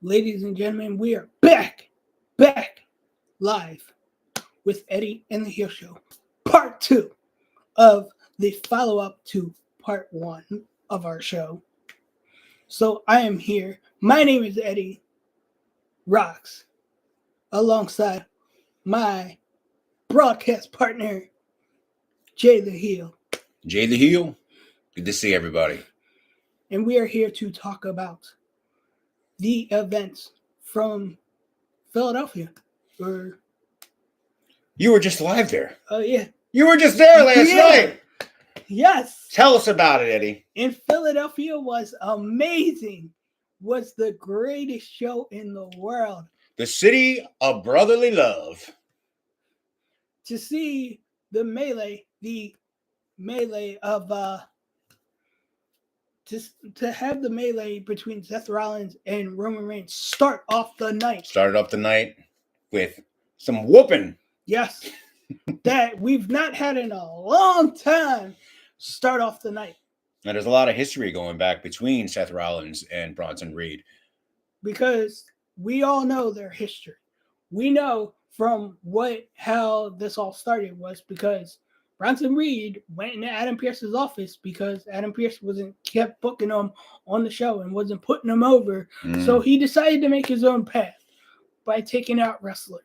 Ladies and gentlemen, we are back, live with Eddie and the Heel Show, part two of the follow up to part one of our show. So I am here. My name is Eddie Rocks, alongside my broadcast partner, Jay the Heel. Jay the Heel. Good to see everybody. And we are here to talk about the events from Philadelphia. Or, You were just live there. oh, yeah. You were just there last night. Yes. Tell us about it, Eddie. In Philadelphia was amazing. Was the greatest show in the world. The city of brotherly love. To see the melee of to have the melee between Seth Rollins and Roman Reigns start off the night. Started off the night with some whooping. Yes. That we've not had in a long time. Start off the night. Now, there's a lot of history going back between Seth Rollins and Bronson Reed. Because we all know their history. We know from how this all started was because Bronson Reed went into Adam Pearce's office because Adam Pearce kept booking him on the show and wasn't putting him over. So he decided to make his own path by taking out wrestlers.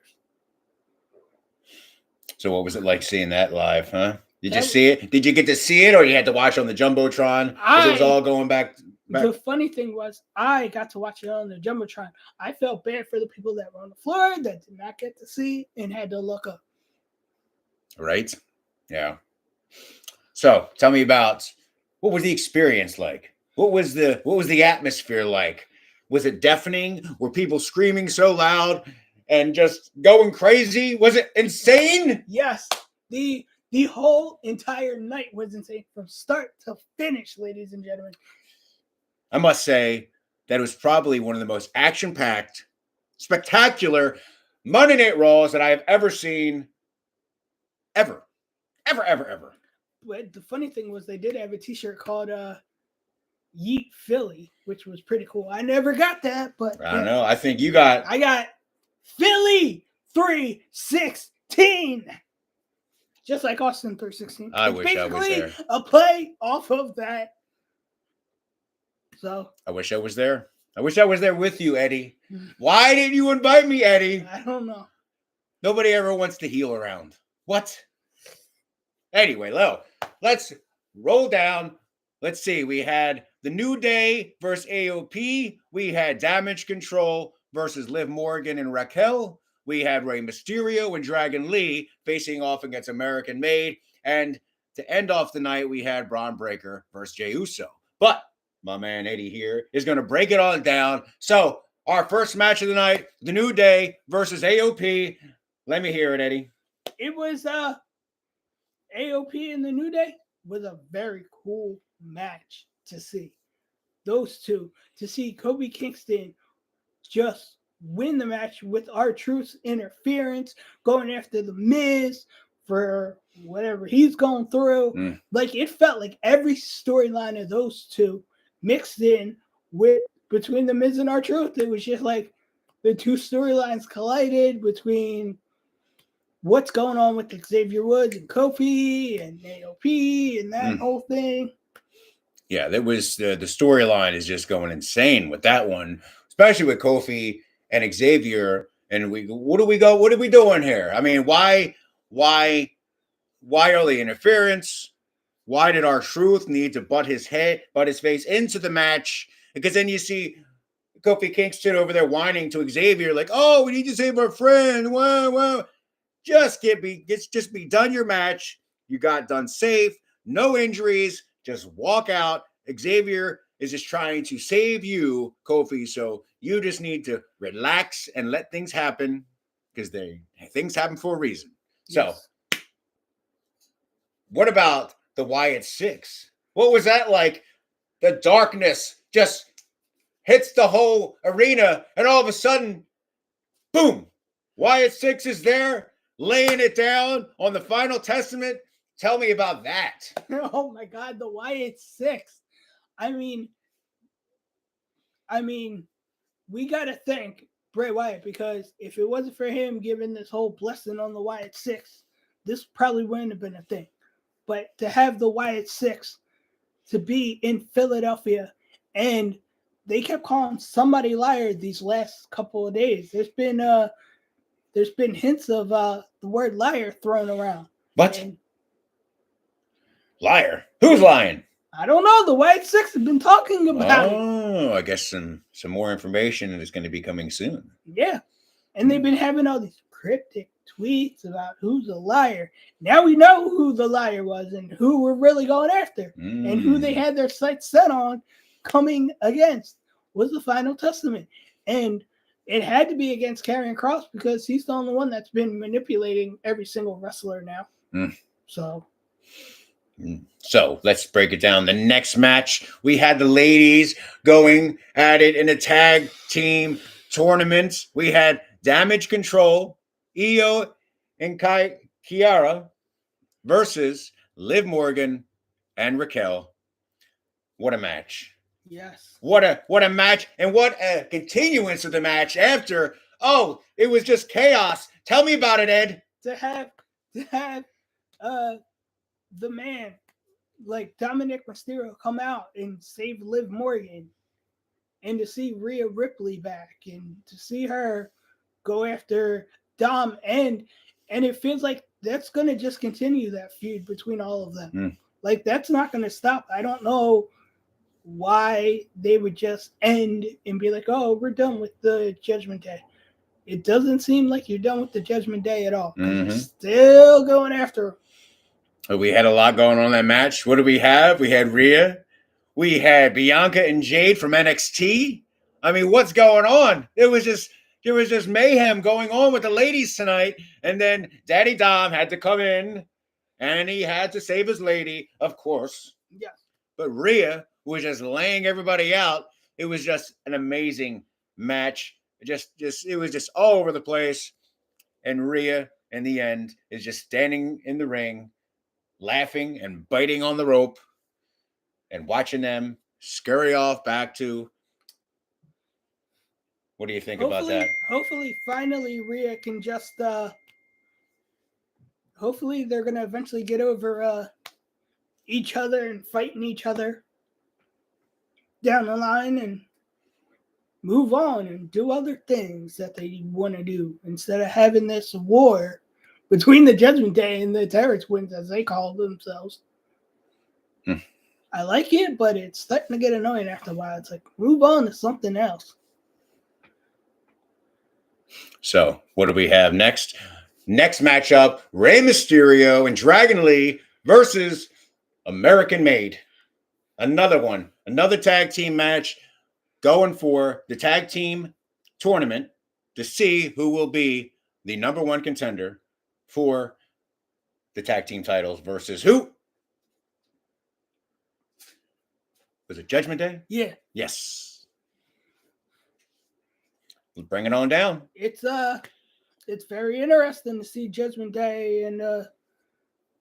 So what was it like seeing that live, huh? Did you see it? Did you get to see it, or you had to watch on the Jumbotron? Because it was all going back. The funny thing was, I got to watch it on the Jumbotron. I felt bad for the people that were on the floor that did not get to see and had to look up. Right? Yeah. So tell me about, what was the experience like? What was the atmosphere like? Was it deafening? Were people screaming so loud and just going crazy? Was it insane? Yes. The whole entire night was insane from start to finish, ladies and gentlemen. I must say that it was probably one of the most action-packed, spectacular Monday Night Raws that I have ever seen. Ever. But the funny thing was they did have a t-shirt called Yeet Philly, which was pretty cool. I never got that, but I don't know. I think you got... I got Philly 316. Just like Austin 316. I wish I was there. A play off of that. So I wish I was there. I wish I was there with you, Eddie. Why didn't you invite me, Eddie? I don't know. Nobody ever wants to heel around. What? Anyway, let's roll down. Let's see. We had the New Day versus AOP. We had Damage Control versus Liv Morgan and Raquel. We had Rey Mysterio and Dragon Lee facing off against American Made. And to end off the night, we had Braun Breaker versus Jey Uso. But my man Eddie here is going to break it all down. So our first match of the night, the New Day versus AOP. Let me hear it, Eddie. It was AOP and the New Day was a very cool match to see. Those two, to see Kofi Kingston just win the match with R-Truth's interference, going after the Miz for whatever he's going through. Like, it felt like every storyline of those two mixed in with between the Miz and R-Truth. It was just like the two storylines collided between what's going on with Xavier Woods and Kofi and AOP and that whole thing. Yeah, that was the storyline is just going insane with that one, especially with Kofi and Xavier. And what are we doing here? I mean, why early interference? Why did R-Truth need to butt his face into the match? Because then you see Kofi Kingston over there whining to Xavier, like, "Oh, we need to save our friend." Wow. Just be done your match. You got done safe, no injuries. Just walk out. Xavier is just trying to save you, Kofi. So you just need to relax and let things happen because things happen for a reason. Yes. So, what about the Wyatt Six? What was that like? The darkness just hits the whole arena, and all of a sudden, boom! Wyatt Six is there, laying it down on the Final Testament. Tell me about that. Oh my God, the Wyatt Six. I mean, we got to thank Bray Wyatt, because if it wasn't for him giving this whole blessing on the Wyatt Six, this probably wouldn't have been a thing. But to have the Wyatt Six to be in Philadelphia, and they kept calling somebody liar these last couple of days. There's been hints of the word liar thrown around. What? And liar? Who's lying? I don't know. The Wyatt Six have been talking about it. Oh, I guess some more information is going to be coming soon. Yeah. And they've been having all these cryptic tweets about who's a liar. Now we know who the liar was and who we're really going after. And who they had their sights set on coming against was the Final Testament. And it had to be against Karrion Kross, because he's the only one that's been manipulating every single wrestler now. So let's break it down. The next match, we had the ladies going at it in a tag team tournament. We had Damage Control, Io and Kiara versus Liv Morgan and Raquel. What a match. Yes. What a match, and what a continuance of the match after. Oh, it was just chaos. Tell me about it, Ed. To have the man like Dominic Mysterio come out and save Liv Morgan, and to see Rhea Ripley back, and to see her go after Dom, and it feels like that's going to just continue that feud between all of them. Like, that's not going to stop. I don't know why they would just end and be like, oh, we're done with the Judgment Day. It doesn't seem like you're done with the Judgment Day at all. You're still going after them. We had a lot going on in that match. What do we have? We had Rhea. We had Bianca and Jade from NXT. I mean, what's going on? There was just mayhem going on with the ladies tonight. And then Daddy Dom had to come in, and he had to save his lady, of course. Yeah. But Rhea was just laying everybody out. It was just an amazing match. It was just all over the place. And Rhea, in the end, is just standing in the ring, laughing and biting on the rope, and watching them scurry off back to. What do you think about that? Hopefully, finally, Rhea can just. Hopefully, they're gonna eventually get over each other and fighting each other down the line, and move on and do other things that they want to do, instead of having this war between the Judgment Day and the Terror Twins, as they call themselves. I like it, but it's starting to get annoying after a while. It's like, move on to something else. So, what do we have next? Next matchup, Rey Mysterio and Dragon Lee versus American Made. Another one. Another tag team match, going for the tag team tournament to see who will be the number one contender for the tag team titles versus who? Was it Judgment Day? Yeah. Yes. Let's bring it on down. It's very interesting to see Judgment Day, and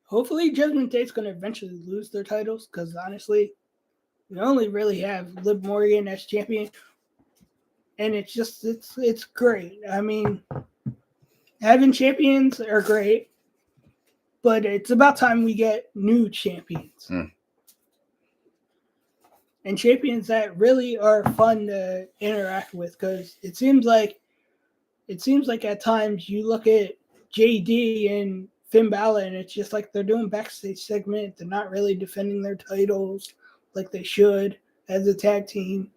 hopefully Judgment Day's going to eventually lose their titles, because honestly, we only really have Liv Morgan as champion, and it's great. I mean, having champions are great, but it's about time we get new champions. And champions that really are fun to interact with, because it seems like at times you look at JD and Finn Balor, and it's just like they're doing backstage segment. They're not really defending their titles like they should as a tag team.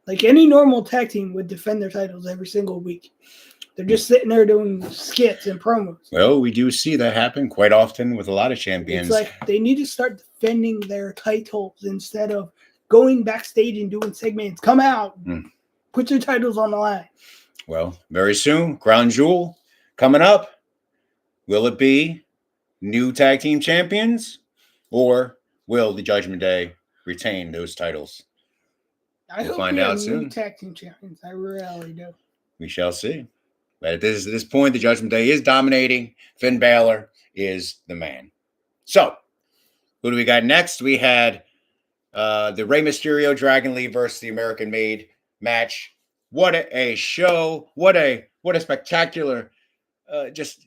Like any normal tag team would defend their titles every single week. They're just sitting there doing skits and promos. Well, we do see that happen quite often with a lot of champions. It's like they need to start defending their titles instead of going backstage and doing segments. Come out, put your titles on the line. Well, very soon, Crown Jewel coming up. Will it be new tag team champions, or will the Judgment Day retain those titles? We'll find out soon. Tag team champions, I really do. We shall see. But at this point, the Judgment Day is dominating. Finn Balor is the man. So, who do we got next? We had the Rey Mysterio Dragon Lee versus the American Made match. What a show! What a spectacular, just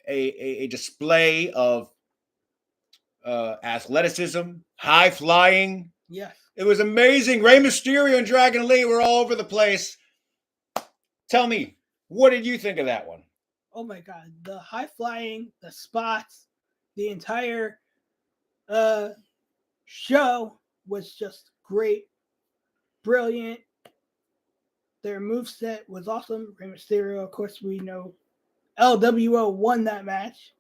a display of athleticism, high flying. Yes. It was amazing. Rey Mysterio and Dragon Lee were all over the place. Tell me, what did you think of that one? Oh my God, the high flying, the spots, the entire show was just great, brilliant. Their moveset was awesome. Rey Mysterio, of course, we know LWO won that match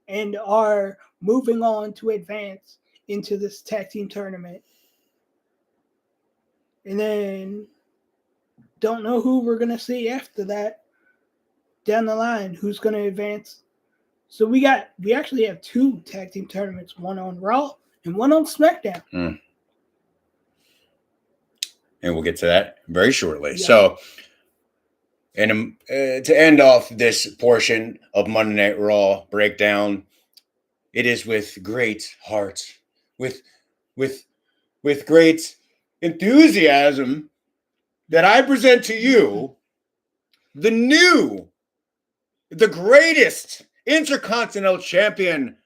and are moving on to advance into this tag team tournament. And then don't know who we're going to see after that down the line, who's going to advance. So we actually have 2 tag team tournaments, one on Raw and one on SmackDown. And we'll get to that very shortly. Yeah. So, and to end off this portion of Monday Night Raw breakdown, it is with great heart, with great enthusiasm that I present to you the greatest Intercontinental Champion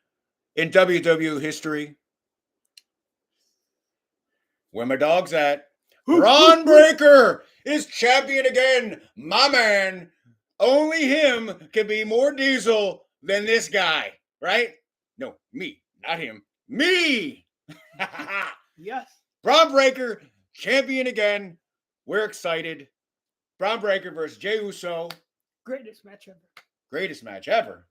in WWE history. Where my dog's at? Braun Breaker is champion again. My man. Only him can be more Diesel than this guy, right? No, me, not him. Me! Yes. Braun Breaker, champion again. We're excited. Braun Breaker versus Jey Uso. Greatest match ever. Greatest match ever.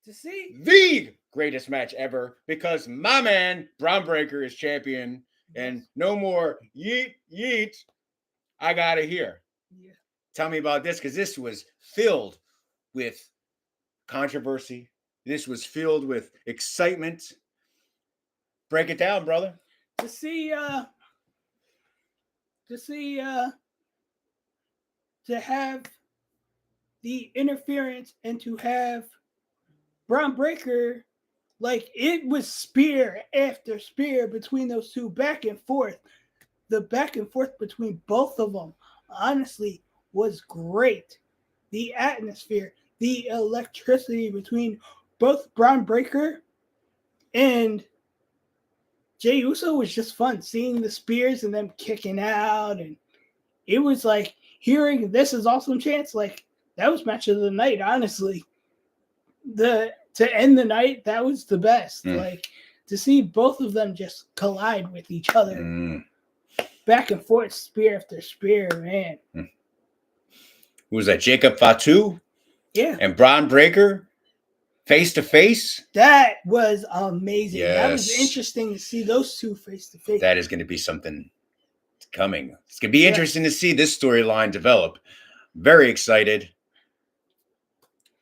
To see? The greatest match ever, because my man, Braun Breaker, is champion. And no more yeet, yeet. I got to hear. Yeah. Tell me about this, because this was filled with controversy. This was filled with excitement. Break it down, brother. To have the interference and to have Braun Breaker, like, it was spear after spear between those two, back and forth. The back and forth between both of them, honestly, was great. The atmosphere, the electricity between both Braun Breaker and Jey Uso was just fun. Seeing the spears and them kicking out, and it was like hearing "This Is Awesome" chants. Like, that was match of the night, honestly. To end the night, that was the best. Like, to see both of them just collide with each other, back and forth, spear after spear, man. Who was that? Jacob Fatu? Yeah. And Braun Breaker? Face to face? That was amazing. Yes. That was interesting to see those two face to face. That is going to be something coming. It's going to be interesting to see this storyline develop. Very excited.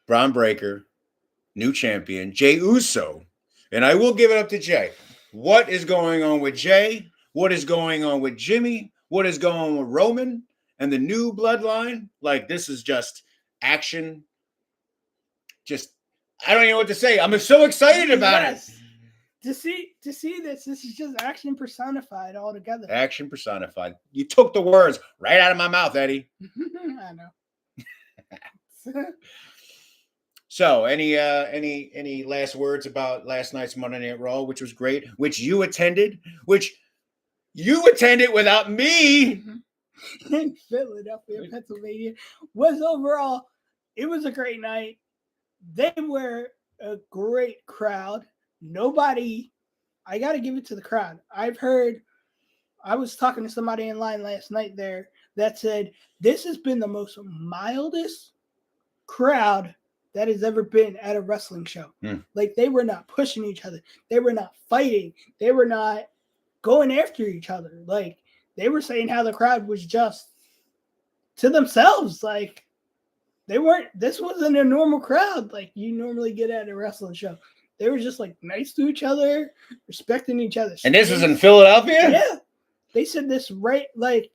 Braun Breaker, new champion, Jey Uso. And I will give it up to Jey. What is going on with Jey? What is going on with Jimmy? What is going on with Roman and the new bloodline? Like, this is just action. Just, I don't even know what to say. I'm so excited about it. To see this is just action personified altogether. Action personified. You took the words right out of my mouth, Eddie. I know. So, any last words about last night's Monday Night Raw, which was great, which you attended without me in Philadelphia, Pennsylvania, was overall, it was a great night. They were a great crowd. Nobody, I got to give it to the crowd. I was talking to somebody in line last night there that said, this has been the most mildest crowd that has ever been at a wrestling show. Like, they were not pushing each other. They were not fighting. They were not going after each other. Like, they were saying how the crowd was just to themselves. Like, this wasn't a normal crowd like you normally get at a wrestling show. They were just, like, nice to each other, respecting each other. And this was in Philadelphia? Yeah. They said this right, like,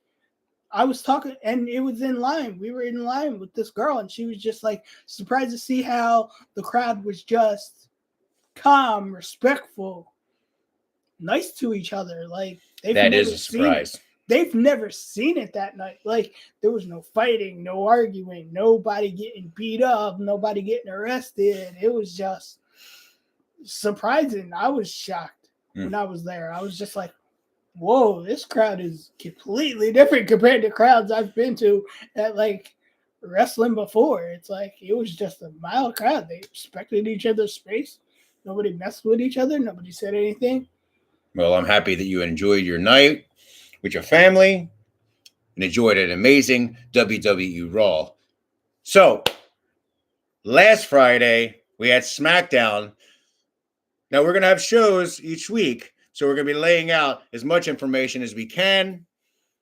I was talking, and it was in line. We were in line with this girl, and she was just, like, surprised to see how the crowd was just calm, respectful, nice to each other. Like, that is a surprise. they've never seen it that night. Like, there was no fighting, no arguing, nobody getting beat up, nobody getting arrested. It was just surprising. I was shocked when I was there. I was just like, whoa, this crowd is completely different compared to crowds I've been to at like wrestling before. It's like it was just a mild crowd. They respected each other's space. Nobody messed with each other. Nobody said anything. Well, I'm happy that you enjoyed your night with your family and enjoyed an amazing WWE Raw. So, last Friday, we had SmackDown. Now, we're going to have shows each week, so we're going to be laying out as much information as we can.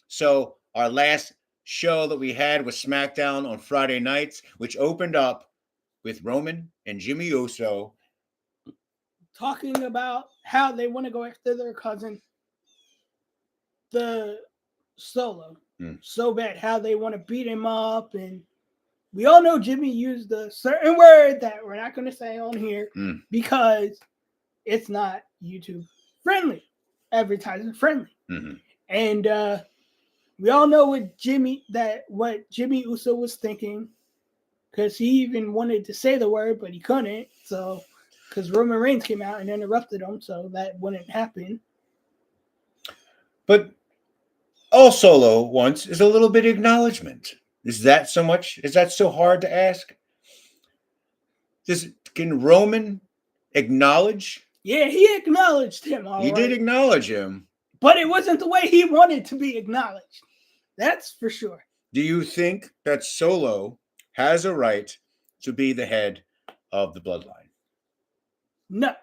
So, our last show that we had was SmackDown on Friday nights, which opened up with Roman and Jimmy Uso talking about how they want to go after their cousin, the Solo, so bad, how they want to beat him up. And we all know Jimmy used a certain word that we're not going to say on here because it's not YouTube friendly, advertising friendly. And we all know what Jimmy Uso was thinking, because he even wanted to say the word, but he couldn't. So, because Roman Reigns came out and interrupted him, so that wouldn't happen. But all Solo wants is a little bit of acknowledgement. Is that so much? Is that so hard to ask? Can Roman acknowledge? Yeah, he acknowledged him. He did acknowledge him. But it wasn't the way he wanted to be acknowledged. That's for sure. Do you think that Solo has a right to be the head of the bloodline? No.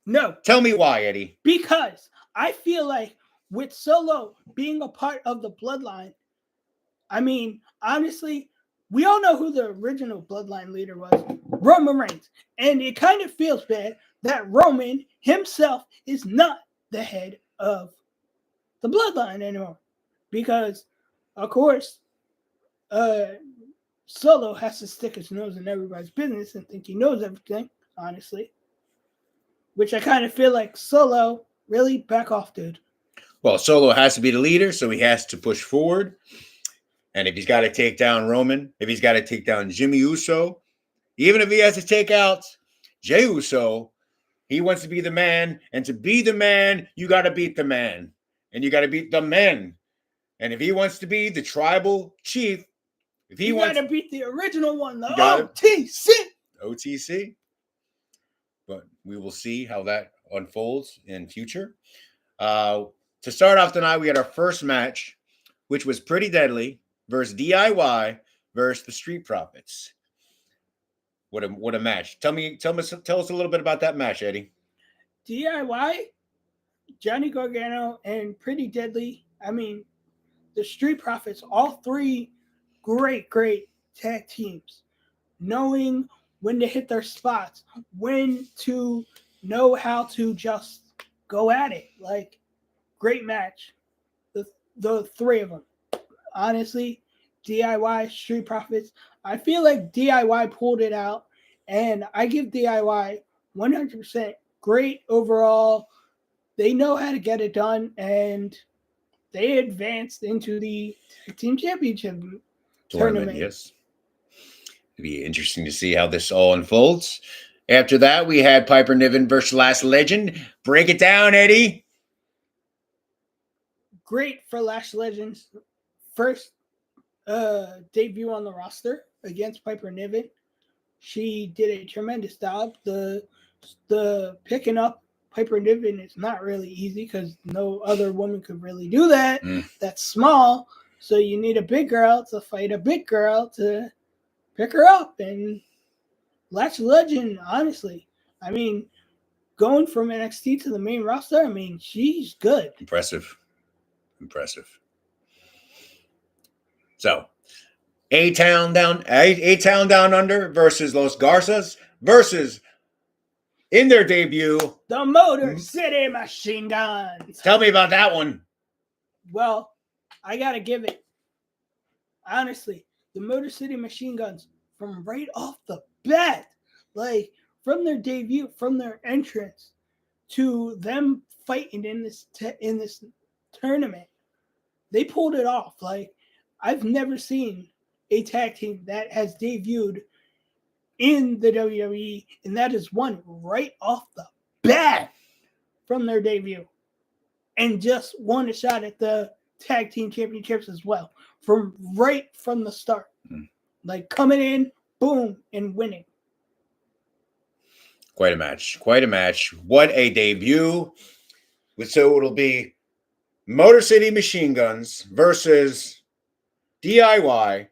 No. Tell me why, Eddie. Because I feel like with Solo being a part of the bloodline, I mean, honestly, we all know who the original bloodline leader was, Roman Reigns. And it kind of feels bad that Roman himself is not the head of the bloodline anymore. Because, of course, Solo has to stick his nose in everybody's business and think he knows everything, honestly. Which I kind of feel like Solo, really back off, dude. Well, Solo has to be the leader, so he has to push forward. And if he's got to take down Roman, if he's got to take down Jimmy Uso, even if he has to take out Jey Uso, he wants to be the man. And to be the man, you got to beat the man. And you got to beat the men. And if he wants to be the tribal chief, if he wants to beat the original one, the OTC. OTC. But we will see how that unfolds in future. To start off tonight, we had our first match, which was Pretty Deadly versus DIY versus the Street Profits. What a match. Tell us a little bit about that match, Eddie. DIY, Johnny Gargano, and Pretty Deadly. I mean, the Street Profits, all three great tag teams. Knowing when to hit their spots, when to know how to just go at it. Like, great match. The three of them. Honestly, DIY, Street Profits, I feel like DIY pulled it out, and I give DIY 100% great overall. They know how to get it done, and they advanced into the Tag Team Championship tournament. Yes. It'd be interesting to see how this all unfolds. After that, we had Piper Niven versus Lash Legend. Break it down, Eddie. Great for Lash Legend's first debut on the roster against Piper Niven. She did a tremendous job. The picking up Piper Niven is not really easy because no other woman could really do that. That's small. So you need a big girl to fight a big girl to pick her up. And Lash Legend, honestly, I mean, going from NXT to the main roster, I mean, she's good. Impressive. So, A-Town Down Under versus Los Garças versus, in their debut, the Motor City Machine Guns. Tell me about that one. Well, I got to give it. Honestly, the Motor City Machine Guns, from right off the bat, like from their debut, from their entrance to them fighting in this tournament, they pulled it off. Like, I've never seen a tag team that has debuted in the WWE, and that is one right off the bat from their debut, and just won a shot at the tag team championships as well from the start. Like, coming in, boom, and winning. Quite a match. Quite a match. What a debut. So it'll be Motor City Machine Guns versus DIY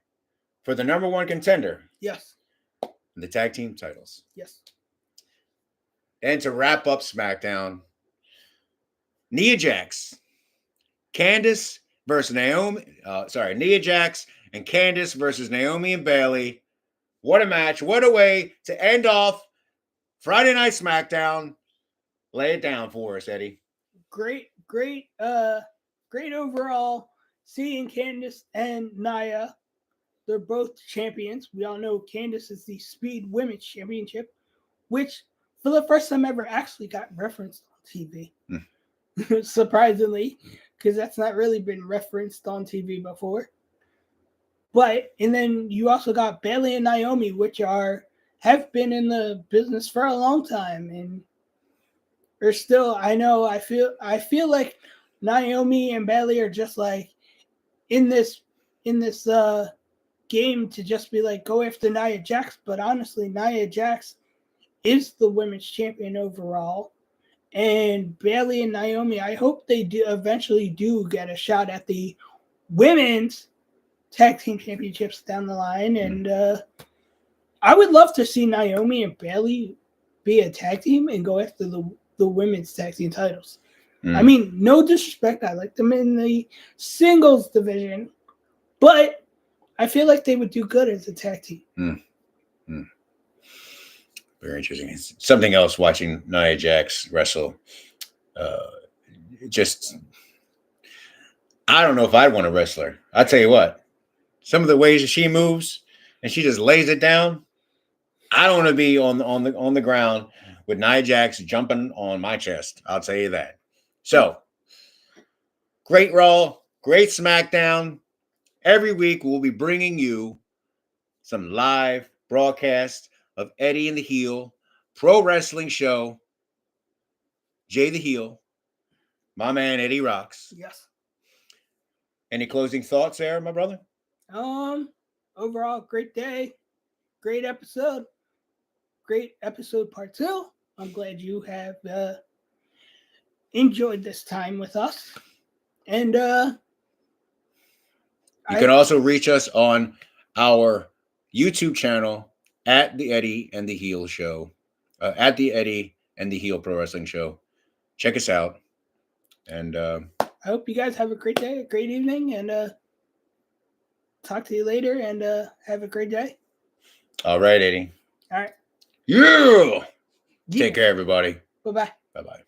for the #1 contender Yes. in the tag team titles. Yes. And to wrap up SmackDown, Nia Jax, Candice versus Naomi. Nia Jax and Candice versus Naomi and Bayley. What a match. What a way to end off Friday Night SmackDown. Lay it down for us, Eddie. Great overall. Seeing Candice and Nia, they're both champions. We all know Candice is the Speed Women's Championship, which for the first time ever actually got referenced on TV. Surprisingly, because that's not really been referenced on TV before. And then you also got Bayley and Naomi, which have been in the business for a long time, and are still. I feel like Naomi and Bayley are just like in this game to just be like, go after Nia Jax. But honestly, Nia Jax is the women's champion overall. And Bayley and Naomi, I hope they eventually do get a shot at the women's tag team championships down the line. And I would love to see Naomi and Bayley be a tag team and go after the women's tag team titles. I mean, no disrespect. I like them in the singles division, but I feel like they would do good as a tag team. Very interesting. It's something else watching Nia Jax wrestle. I don't know if I'd want to wrestle her. I'll tell you what, some of the ways that she moves and she just lays it down. I don't want to be on the ground with Nia Jax jumping on my chest. I'll tell you that. So, great Raw, great SmackDown. Every week we'll be bringing you some live broadcasts of Eddie and the Heel Pro Wrestling Show. Jay the Heel, my man Eddie Rocks. Yes. Any closing thoughts there, my brother? Overall, great day, great episode part 2. I'm glad you have enjoyed this time with us. And you can also reach us on our YouTube channel at the Eddie and the Heel Show, at the Eddie and the Heel Pro Wrestling Show. Check us out. And I hope you guys have a great day, a great evening, and talk to you later, and have a great day. All right, Eddie. All right. Yeah. Take care, everybody. Bye-bye. Bye-bye.